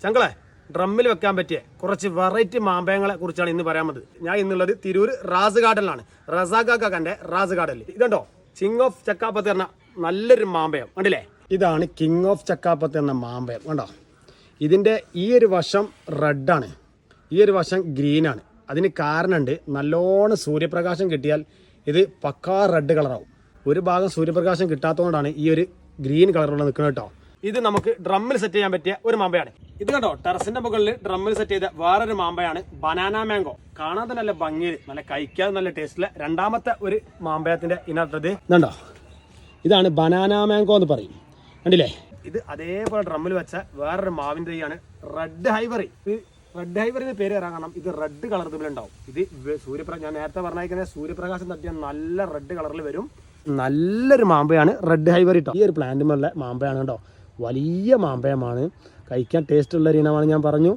ചങ്കളെ ഡ്രമ്മിൽ വെക്കാൻ പറ്റിയ കുറച്ച് വെറൈറ്റി മാമ്പഴങ്ങളെ കുറിച്ചാണ് ഇന്ന് പറയാൻ പറ്റുന്നത്. ഞാൻ ഇന്നുള്ളത് തിരൂർ റാസ് ഗാർഡനിലാണ്. റസാഖാക്കാന്റെ റാസ് ഗാർഡനിൽ ഇതുണ്ടോ കിങ് ഓഫ് ചക്കാപ്പത്ത് എന്ന നല്ലൊരു മാമ്പഴം കണ്ടില്ലേ. ഇതാണ് കിങ് ഓഫ് ചക്കാപ്പത്ത് എന്ന മാമ്പഴം കണ്ടോ. ഇതിൻ്റെ ഈ ഒരു വശം റെഡാണ്, ഈ ഒരു വശം ഗ്രീനാണ്. അതിന് കാരണമുണ്ട്, നല്ലോണം സൂര്യപ്രകാശം കിട്ടിയാൽ ഇത് പക്കാ റെഡ് കളറാവും. ഒരു ഭാഗം സൂര്യപ്രകാശം കിട്ടാത്തതുകൊണ്ടാണ് ഈ ഒരു ഗ്രീൻ കളറുള്ള നിൽക്കുന്നത് കേട്ടോ. ഇത് നമുക്ക് ഡ്രമ്മിൽ സെറ്റ് ചെയ്യാൻ പറ്റിയ ഒരു മാമ്പഴമാണ്. ഇത് കണ്ടോ ടെറസിന്റെ മുകളിൽ ഡ്രമ്മിൽ സെറ്റ് ചെയ്ത വേറൊരു മാമ്പഴമാണ് ബനാന മാംഗോ. കാണാൻ തന്നെ നല്ല ഭംഗിയിൽ, നല്ല കഴിക്കാൻ നല്ല ടേസ്റ്റില് രണ്ടാമത്തെ ഒരു മാമ്പഴത്തിന്റെ ഇനട്ടത് ഇതുണ്ടോ. ഇതാണ് ബനാന മാംഗോ എന്ന് പറയും, കണ്ടില്ലേ. ഇത് അതേപോലെ ഡ്രമ്മിൽ വെച്ച വേറൊരു മാവിന്റെ തൈയാണ് റെഡ് ഹൈവറി. റെഡ് ഹൈവറിന് പേര് വരാൻ കാരണം ഇത് റെഡ് കളർ ഇതിലുണ്ടാവും. ഇത് ഞാൻ നേരത്തെ പറഞ്ഞിരിക്കുന്നത് സൂര്യപ്രകാശം തട്ടിയ നല്ല റെഡ് കളറിൽ വരും. നല്ലൊരു മാമ്പഴമാണ് റെഡ് ഹൈവറി കേട്ടോ. ഈ ഒരു പ്ലാന്റുമുള്ള മാമ്പഴമാണ് കേട്ടോ. വലിയ മാമ്പഴമാണ്, കഴിക്കാൻ ടേസ്റ്റ് ഉള്ള ഒരു ഇനമാണ് ഞാൻ പറഞ്ഞു.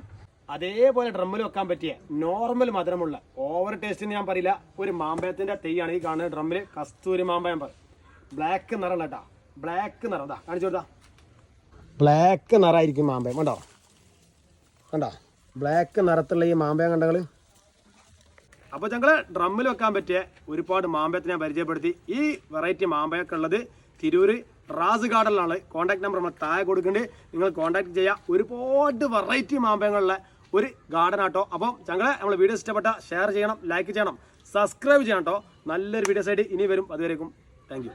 അതേപോലെ ഡ്രമ്മിൽ വെക്കാൻ പറ്റിയ നോർമൽ മധുരമുള്ള ഓവർ ടേസ്റ്റിന് ഞാൻ പറയില്ല ഒരു മാമ്പഴത്തിന്റെ തെയ്യാണ് ഈ കാണുന്നത്. ഡ്രമ്മിൽ കസ്തൂരി മാമ്പഴം പറയും. ബ്ലാക്ക് നിറം കേട്ടാ, ബ്ലാക്ക് നിറം ഇതാ കാണിച്ചു കൊടുത്താ. ബ്ലാക്ക് നിറമായിരിക്കും മാമ്പഴം കണ്ടോ, കണ്ടോ ബ്ലാക്ക് നിറത്തുള്ള ഈ മാമ്പഴം കണ്ടങ്ങൾ. അപ്പോൾ ഞങ്ങള് ഡ്രമ്മിൽ വെക്കാൻ പറ്റിയ ഒരുപാട് മാമ്പഴത്തിനെ ഞാൻ പരിചയപ്പെടുത്തി. ഈ വെറൈറ്റി മാമ്പഴമൊക്കെ ഉള്ളത് തിരൂര് റാസ് ഗാർഡനിലാണ്. കോൺടാക്ട് നമ്പർ നമ്മൾ താഴെ കൊടുക്കുന്നുണ്ട്, നിങ്ങൾ കോൺടാക്ട് ചെയ്യുക. ഒരുപാട് വെറൈറ്റി മാമ്പഴങ്ങളുള്ള ഒരു ഗാർഡൻ ആട്ടോ. അപ്പം ഞങ്ങളെ നമ്മളെ വീഡിയോ ഇഷ്ടപ്പെട്ട ഷെയർ ചെയ്യണം, ലൈക്ക് ചെയ്യണം, സബ്സ്ക്രൈബ് ചെയ്യണം കേട്ടോ. നല്ലൊരു വീഡിയോസ് ആയിട്ട് ഇനി വരും. അതുവരേക്കും താങ്ക് യു.